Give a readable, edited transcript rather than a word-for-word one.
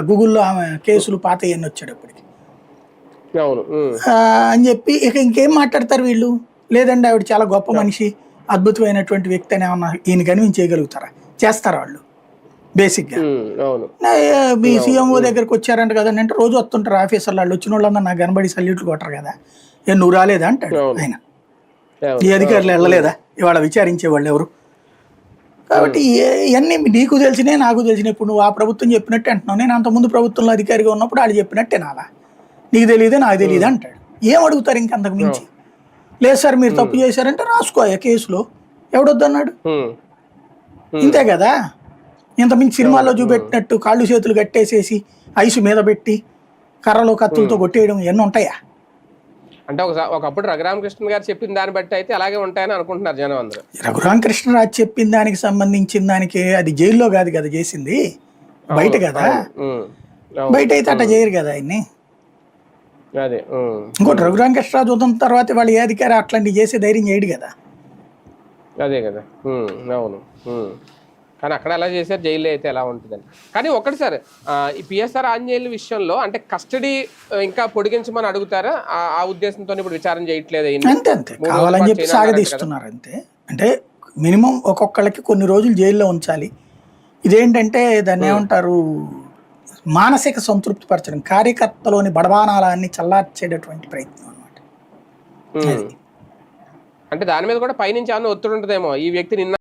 గూగుల్లో ఆమె కేసులు పాత ఎన్ని వచ్చేటప్పటికి అవును. అని చెప్పి ఇక ఇంకేం మాట్లాడతారు వీళ్ళు. లేదండి ఆవిడ చాలా గొప్ప మనిషి, అద్భుతమైనటువంటి వ్యక్తి అని ఏమన్నా ఈయన కన్విన్స్ చేయగలుగుతారా? చేస్తారా వాళ్ళు బేసిక్గా? అవును. మీ సీఎంఓ దగ్గరికి వచ్చారంట కదండి అంటే రోజు వస్తుంటారు ఆఫీసర్లు, వాళ్ళు వచ్చిన వాళ్ళందరూ నాకు కనబడి సల్యూట్లు కొట్టరు కదా, ఏ నువ్వు రాలేదా అంటాడు ఆయన. ఈ అధికారులు వెళ్ళలేదా ఇవాళ విచారించే వాళ్ళు ఎవరు? కాబట్టి ఇవన్నీ నీకు తెలిసినే నాకు తెలిసిన. ఇప్పుడు నువ్వు ఆ ప్రభుత్వం చెప్పినట్టు అంటున్నావు, నేను అంతకుముందు ప్రభుత్వంలో అధికారిగా ఉన్నప్పుడు వాళ్ళు చెప్పినట్టే నాలా, నీకు తెలియదే నాకు తెలియదు అంటాడు. ఏం అడుగుతారు ఇంకంతకు మించి? లేదు సార్ మీరు తప్పు చేశారంటే రాసుకోయా కేసులో, ఎవడొద్దన్నాడు? ఇంతే కదా. ఇంతకుమించి సినిమాల్లో చూపెట్టినట్టు కాళ్ళు చేతులు కట్టేసేసి ఐసు మీద పెట్టి కర్రలో కత్తులతో కొట్టేయడం ఇవన్నీ ఉంటాయా? అంటే ఒకప్పుడు రఘురామకృష్ణ గారు చెప్పిన దాన్ని బట్టి అయితే అలాగే ఉంటాయని అనుకుంటున్నారు జనం అందరూ. రఘురామకృష్ణరాజు చెప్పిన దానికి సంబంధించిన దానికి అది జైల్లో కాదు కదా చేసింది, బయట కదా. బయట అయితే అట్లా చేయరు కదా ఆయన్ని. అదే ఇంకోటి రఘురామకృష్ణరాజు ఉదయం తర్వాత వాళ్ళు ఏ అధికారి అట్లాంటివి చేసే ధైర్యం చేయడు కదా. అదే కదా. అవును. కానీ అక్కడ ఎలా చేశారు, జైల్లో అయితే ఎలా ఉంటుందని. కానీ ఒకటి సార్, ఈ పిఎస్ఆర్ ఆంజనేయుల విషయంలో అంటే కస్టడీ ఇంకా పొడిగించమని అడుగుతారా? ఆ ఉద్దేశంతో ఇప్పుడు విచారణ చేయట్లేదు. అంతే అంతే కావాలని చెప్పి సాగదీస్తున్నారు అంతే. అంటే మినిమం ఒక్కొక్కళ్ళకి కొన్ని రోజులు జైల్లో ఉంచాలి. ఇదేంటంటే దాన్ని ఏమంటారు, మానసిక సంతృప్తి పరచడం, కార్యకర్తలోని బడబానాలన్నీ చల్లార్చేటటువంటి ప్రయత్నం అనమాట. అంటే దాని మీద కూడా పైనుంచి ఏమన్నా ఒత్తిడి ఉంటుందేమో, ఈ వ్యక్తి నిన్న